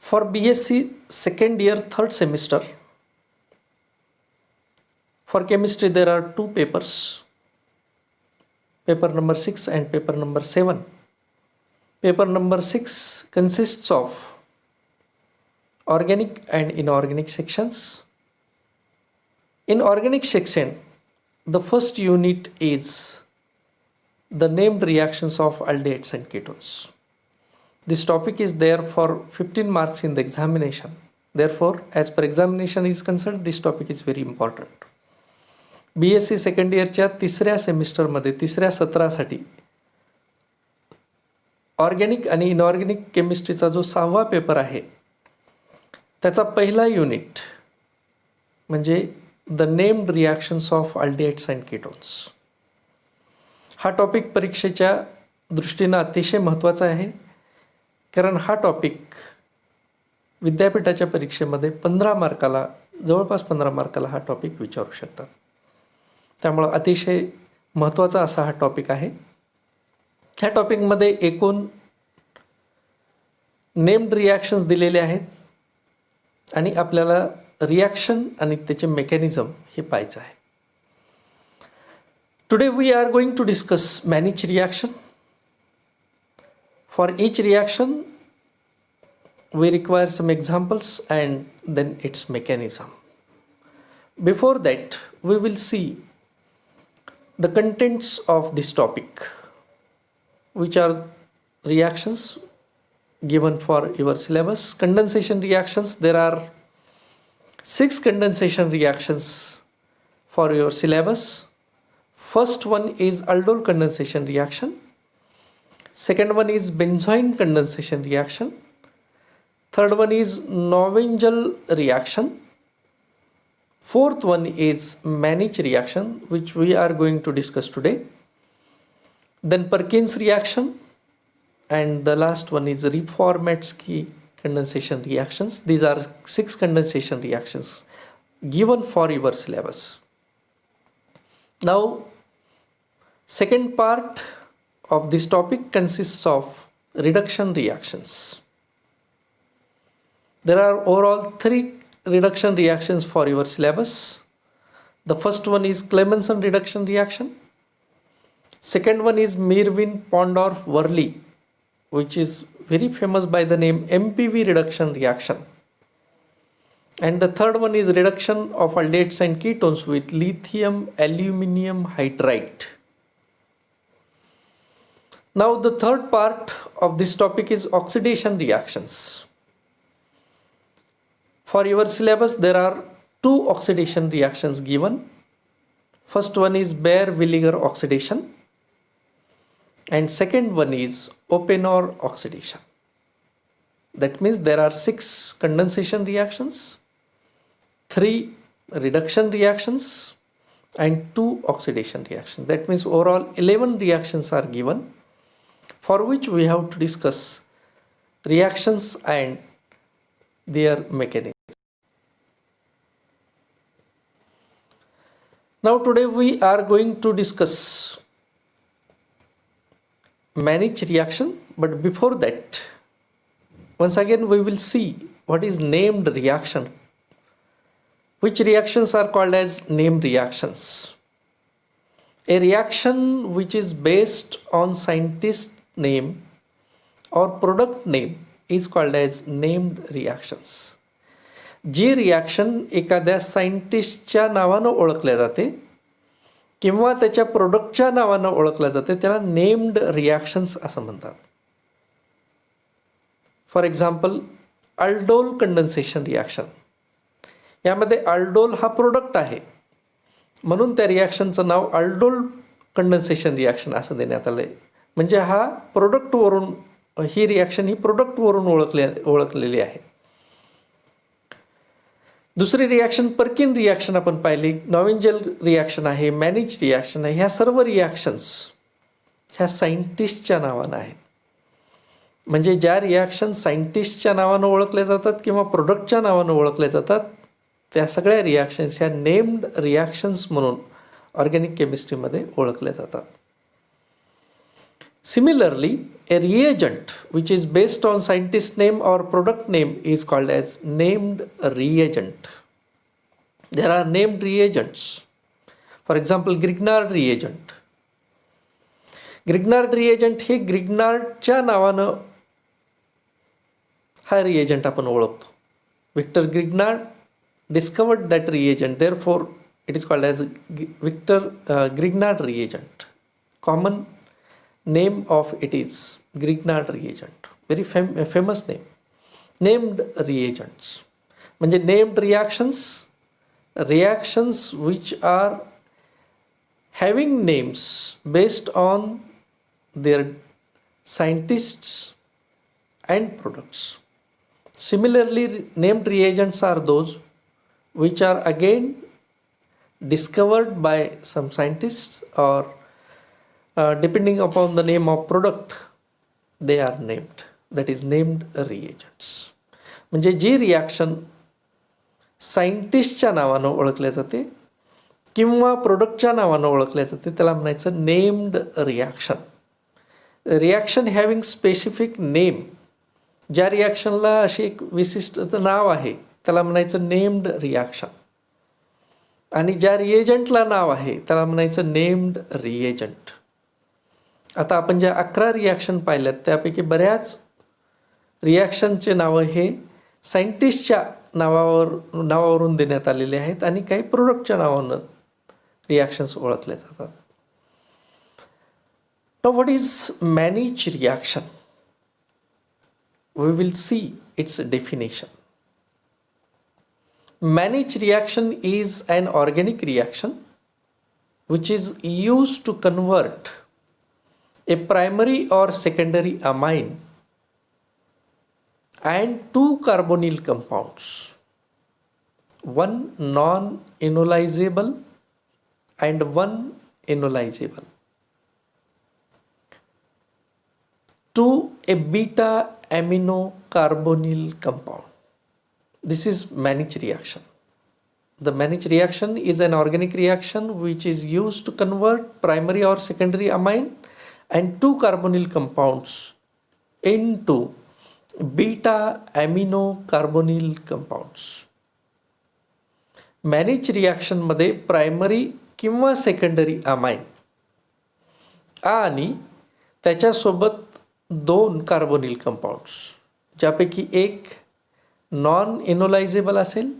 For BSc second year third semester, for chemistry there are two papers, paper number 6 and paper number 7. Paper number 6 consists of organic and inorganic sections. In organic section, the first unit is the named reactions of aldehydes and ketones. This topic is there for 15 marks in the examination. Therefore, as per examination is concerned, this topic is very important. BSc second इयरच्या तिसऱ्या सेमिस्टरमध्ये तिसऱ्या सत्रासाठी organic आणि inorganic केमिस्ट्रीचा जो 6वा paper आहे त्याचा पहिला unit म्हणजे the named reactions of aldehydes and ketones. हा टॉपिक परीक्षेच्या दृष्टीनं अतिशय महत्त्वाचा आहे, कारण हा टॉपिक विद्यापीठाच्या परीक्षेमध्ये 15 मार्काला जवळपास 15 मार्काला हा टॉपिक विचारू शकतात. त्यामुळं अतिशय महत्त्वाचा असा हा टॉपिक आहे. ह्या टॉपिकमध्ये एकूण नेम्ड रिॲक्शन्स दिलेले आहेत आणि आपल्याला रिॲक्शन आणि त्याचे मेकॅनिझम हे पाहायचं आहे. Today we are going to discuss Mannich reaction. For each reaction we require some examples and then its mechanism. Before that, we will see the contents of this topic, which are reactions given for your syllabus. Condensation reactions, there are 6 condensation reactions for your syllabus. First one is aldol condensation reaction. Second one is benzoin condensation reaction. Third one is Nowengel reaction. Fourth one is Mänich reaction, which we are going to discuss today. Then Perkins reaction, and the last one is Reformatsky condensation reactions. These are 6 condensation reactions given for your syllabus. Now, second part of this topic consists of reduction reactions. There are overall 3 reduction reactions for your syllabus. The first one is Clemmensen reduction reaction. Second one is Mirwin-Pondorf-Verley, which is very famous by the name MPV reduction reaction. And the third one is reduction of aldehydes and ketones with lithium aluminium hydride. Now the third part of this topic is oxidation reactions. For your syllabus there are 2 oxidation reactions given. First one is Baeyer-Villiger oxidation and second one is Oppenauer oxidation. That means there are 6 condensation reactions, 3 reduction reactions and 2 oxidation reactions. That means overall 11 reactions are given, for which we have to discuss reactions and their mechanism. Now today we are going to discuss Mänich reaction, but before that, once again we will see what is named reaction. Which reactions are called as named reactions? A reaction which is based on scientist name or product name is called as named reactions. Ji reaction एखाद्या सायंटिस्टच्या नावानं ओळखल्या जाते किंवा त्याच्या प्रोडक्टच्या नावानं ओळखल्या जाते त्याला नेम्ड रिॲक्शन्स असं म्हणतात. For example aldol condensation reaction. यामध्ये अल्डोल हा प्रोडक्ट आहे म्हणून त्या रिॲक्शनचं नाव अल्डोल कंडेन्सेशन रिॲक्शन असं देण्यात आलं आहे. म्हणजे हा प्रोडक्टवरून ही रिॲक्शन ही प्रोडक्टवरून ओळखलेली आहे. दुसरी रिॲक्शन पर्किन रिॲक्शन आपण पाहिली, नॉवेंजेल रिॲक्शन आहे, मॅनिच रिॲक्शन आहे. ह्या सर्व रिॲक्शन्स ह्या सायंटिस्टच्या नावानं आहेत. म्हणजे ज्या रिॲक्शन सायंटिस्टच्या नावानं ओळखल्या जातात किंवा प्रोडक्टच्या नावानं ओळखल्या जातात त्या सगळ्या रिॲक्शन्स ह्या नेम्ड रिॲक्शन्स म्हणून ऑर्गॅनिक केमिस्ट्रीमध्ये ओळखल्या जातात. Similarly, a reagent which is based on scientist name or product name is called as named reagent. There are named reagents. For example, Grignard reagent. Grignard reagent हे ग्रिग्नार्डच्या नावानं हा reagent आपण ओळखतो. Victor Grignard discovered that reagent, therefore it is called as Victor Grignard reagent. Common name of it is Grignard reagent. Very famous name. Named reagents म्हणजे named reactions which are having names based on their scientists and products. Similarly, named reagents are those which are again discovered by some scientists or depending upon the name of product they are named. That is named reagents. म्हणजे जी reaction सायंटिस्टच्या नावानं ओळखल्या जाते किंवा प्रोडक्टच्या नावानं ओळखल्या जाते त्याला म्हणायचं named reaction. Reaction having specific name, ज्या रिॲक्शनला अशी एक विशिष्ट नाव आहे त्याला म्हणायचं नेम्ड रिॲक्शन. आणि ज्या रिएजंटला नाव आहे त्याला म्हणायचं नेम्ड रिएजंट. आता आपण ज्या 11 रिॲक्शन पाहिल्यात त्यापैकी बऱ्याच रिॲक्शनचे नावं हे सायंटिस्टच्या नावावरून देण्यात आलेले आहेत आणि काही प्रोडक्टच्या नावानं रिॲक्शन्स ओळखले जातात. Now what is Mannich reaction? We will see its definition. Mannich reaction is an organic reaction which is used to convert a primary or secondary amine and 2 carbonyl compounds, one non-enolizable and one enolizable, to a beta amino carbonyl compound. This is Mannich reaction. The Mannich reaction is an organic reaction which is used to convert primary or secondary amine and 2 carbonyl compounds into beta amino carbonyl compounds. Mannich reaction मध्ये primary किंवा secondary amine आणि त्याच्यासोबत 2 carbonyl compounds, ज्यापैकी एक non एनोलायझेबल असेल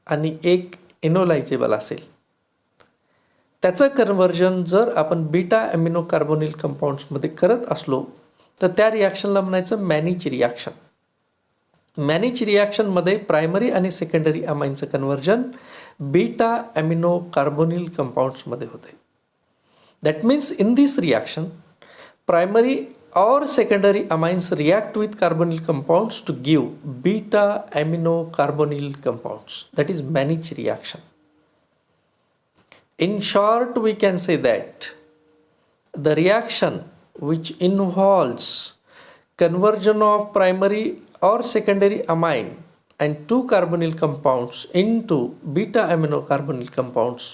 आणि एक एनोलायझेबल असेल, त्याचं कन्व्हर्जन जर आपण बीटा ॲमिनो कार्बोनिल कंपाऊंड्समध्ये करत असलो तर त्या रिॲक्शनला म्हणायचं मॅनिच रिॲक्शन. मॅनिच रिॲक्शनमध्ये प्रायमरी आणि सेकंडरी अमाइनचं कन्व्हर्जन बीटा ॲमिनो कार्बोनिल कंपाऊंड्समध्ये होते. That means in this reaction primary or secondary amines react with carbonyl compounds to give beta amino carbonyl compounds. That is Mannich reaction. In short, we can say that the reaction which involves conversion of primary or secondary amine and 2 carbonyl compounds into beta amino carbonyl compounds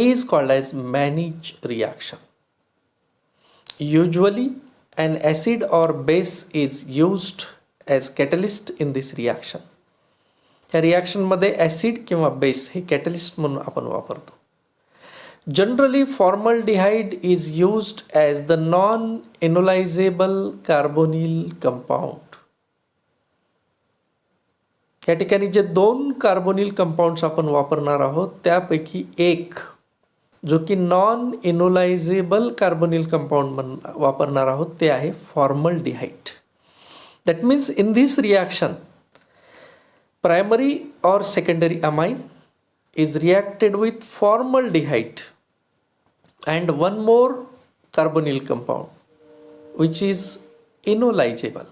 is called as Mannich reaction. Usually an acid or base is used as catalyst in this reaction. या रिॲक्शनमध्ये acid किंवा base हे catalyst म्हणून आपण वापरतो. Generally formaldehyde is used as the non enolizable carbonyl compound. या ठिकाणी जे 2 carbonyl compounds आपण वापरणार आहोत त्यापैकी एक जो की नॉन एनोलायझेबल कार्बोनिल कंपाऊंड वापरणार आहोत ते आहे formaldehyde. That means in this reaction primary और secondary amine is reacted with formaldehyde and one more carbonyl compound which is enolizable.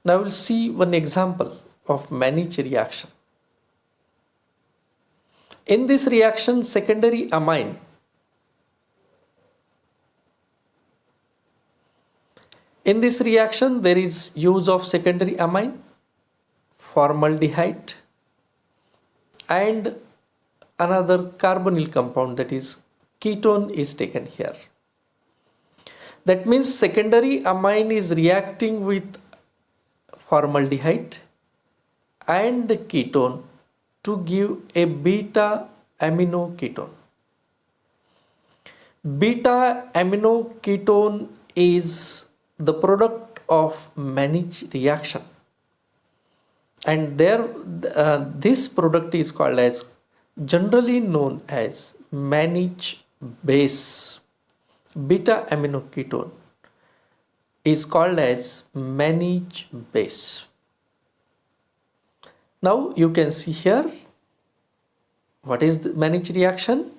Now we'll see one example of Mannich reaction. In this reaction, secondary amine there is use of secondary amine, formaldehyde and another carbonyl compound, that is ketone, is taken here. That means secondary amine is reacting with formaldehyde and ketone to give a beta amino ketone. Beta amino ketone is the product of Mannich reaction, and this product is called as, generally known as, Mannich base. Beta amino ketone is called as Mannich base. Now you can see here, what is the Mannich reaction?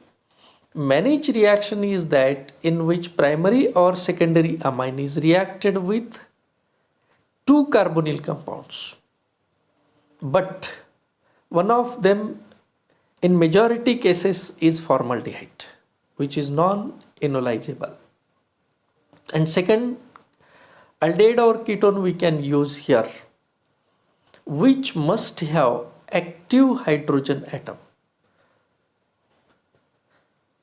Mannich reaction is that in which primary or secondary amine is reacted with two carbonyl compounds, but one of them in majority cases is formaldehyde, which is non-enolizable, and second aldehyde or ketone we can use here, which must have active hydrogen atom.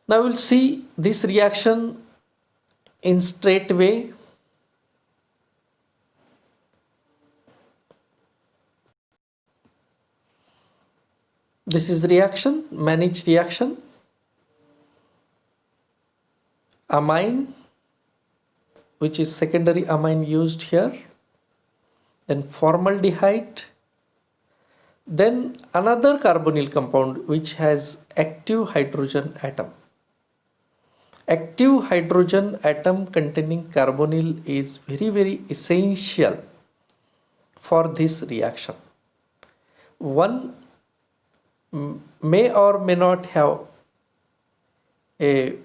Now we'll see this reaction in straight way. This is the reaction, Mannich reaction. Amine, which is secondary amine used here, then formaldehyde, then another carbonyl compound which has active hydrogen atom. Active hydrogen atom containing carbonyl is very essential for this reaction. One may or may not have a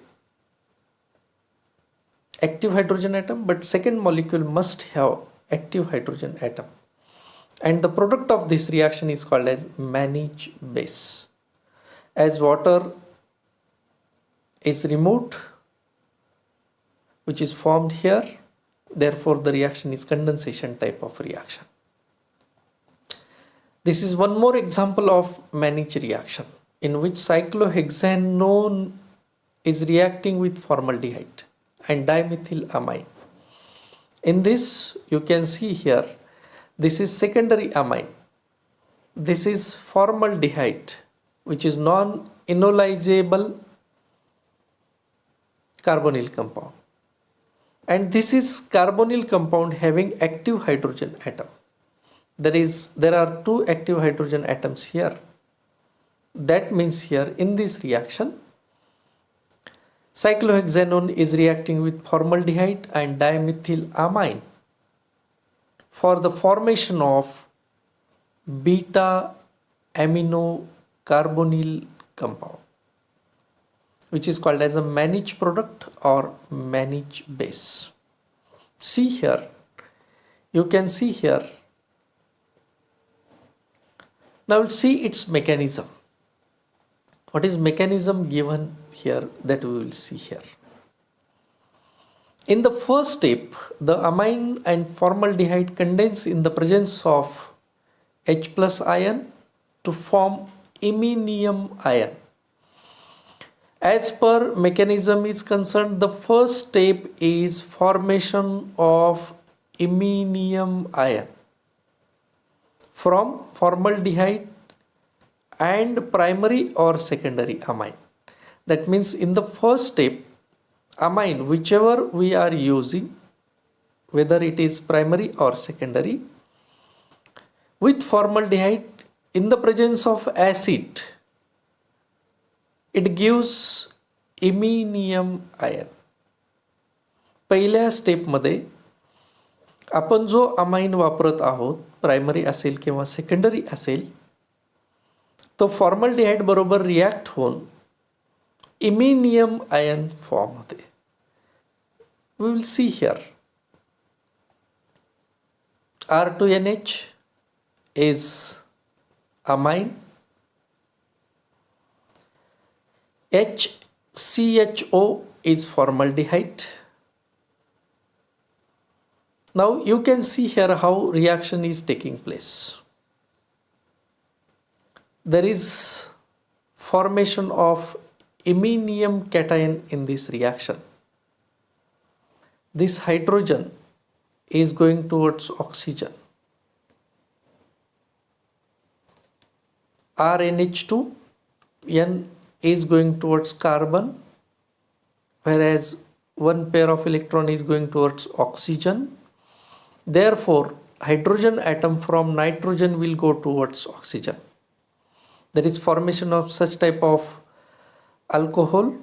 active hydrogen atom, but second molecule must have active hydrogen atom, and the product of this reaction is called as Mannich base. As water is removed, which is formed here, therefore the reaction is condensation type of reaction. This is one more example of Mannich reaction in which cyclohexanone is reacting with formaldehyde and dimethylamine. In this you can see here, this is secondary amine, this is formaldehyde, which is non-enolizable carbonyl compound, and this is carbonyl compound having active hydrogen atom. There are two active hydrogen atoms here. That means here in this reaction, cyclohexanone is reacting with formaldehyde and dimethylamine for the formation of beta amino carbonyl compound, which is called as a Mannich product or Mannich base. See here, you can see here. Now we'll see its mechanism. What is mechanism given here, that we will see here. In the first step, the amine and formaldehyde condense in the presence of H plus ion to form iminium ion. As per mechanism is concerned, the first step is formation of iminium ion from formaldehyde and primary or secondary amine. That means in the first step, amine, whichever we are using, whether it is primary or secondary, with formaldehyde in the presence of acid, it gives iminium ion. पहिल्या स्टेपमध्ये आपण जो amine वापरत आहोत, primary असेल किंवा secondary असेल, तो formaldehyde बरोबर रिॲक्ट होऊन इमिनियम आयन फॉर्म होते. We will see here R2NH is amine, HCHO is formaldehyde. Now you can see here how reaction is taking place. There is formation of iminium cation in this reaction. this hydrogen is going towards oxygen. RNH2, N is going towards carbon, whereas one pair of electron is going towards oxygen. Therefore, hydrogen atom from nitrogen will go towards oxygen. There is formation of such type of alcohol,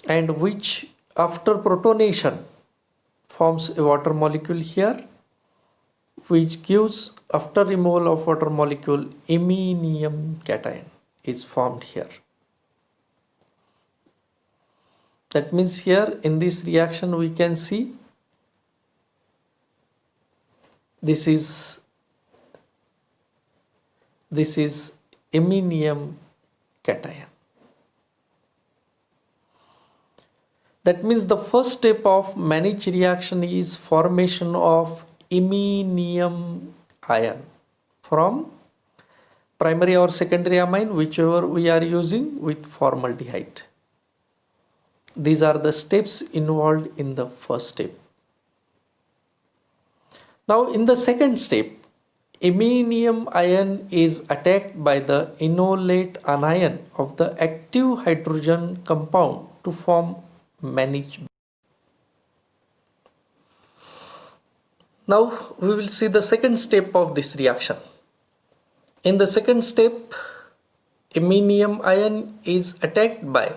and which after protonation forms a water molecule here, which gives, after removal of water molecule, iminium cation is formed here. That means here in this reaction we can see this is iminium cation. That means the first step of Mannich reaction is formation of iminium ion from primary or secondary amine, whichever we are using, with formaldehyde. These are the steps involved in the first step. Now in the second step, iminium ion is attacked by the enolate anion of the active hydrogen compound to form Mannich. Now we will see the second step of this reaction. In the second step, iminium ion is attacked by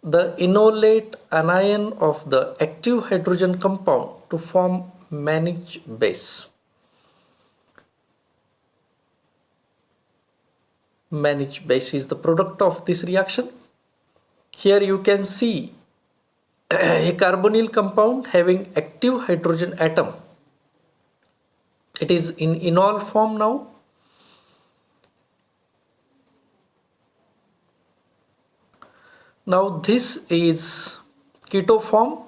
the enolate anion of the active hydrogen compound to form Mannich base. Mannich base is the product of this reaction. Here you can see a carbonyl compound having active hydrogen atom. It is in enol form now. Now this is keto form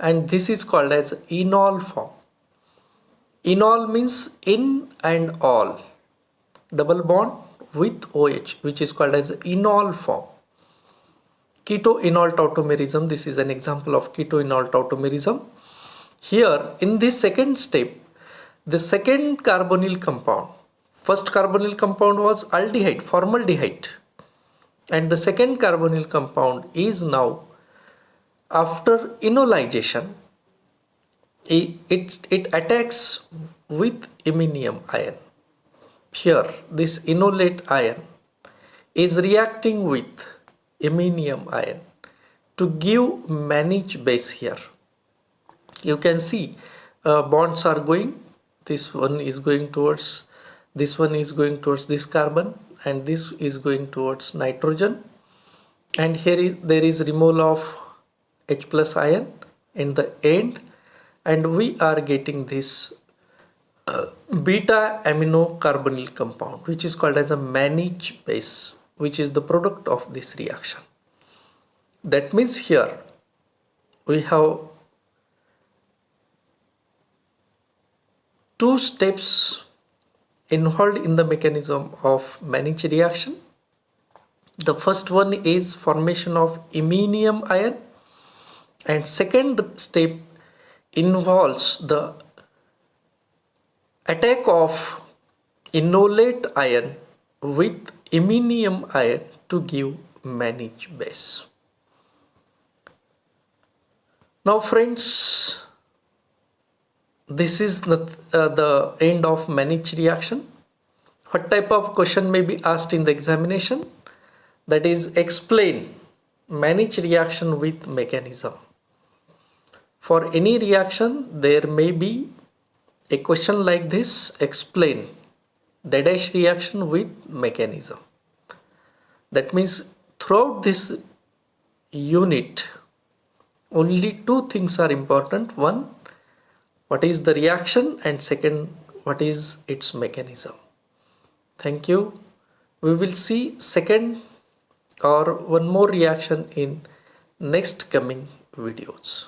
and this is called as enol form. Enol means in and all, double bond with OH, which is called as enol form. Keto-enol tautomerism, this is an example of keto-enol tautomerism. Here in this second step, the second carbonyl compound, first carbonyl compound was aldehyde, formaldehyde, and the second carbonyl compound is now, after enolization, it attacks with iminium ion. Here this enolate ion is reacting with iminium ion to give Mannich base here. You can see bonds are going, this one is going towards, this one is going towards this carbon, and this is going towards nitrogen, and here there is removal of H plus ion in the end, and we are getting this beta amino carbonyl compound, which is called as a Mannich base, which is the product of this reaction. That means here we have two steps involved in the mechanism of Mannich reaction. The first one is formation of iminium ion, and second step involves the attack of enolate ion with iminium ion to give Mannich base. Now friends, this is the end of Mannich reaction. What type of question may be asked in the examination? That is, explain Mannich reaction with mechanism. For any reaction there may be a question like this: explain dash reaction with mechanism. That means throughout this unit only two things are important. One, what is the reaction, and second, what is its mechanism. Thank you. We will see second or one more reaction in next coming videos.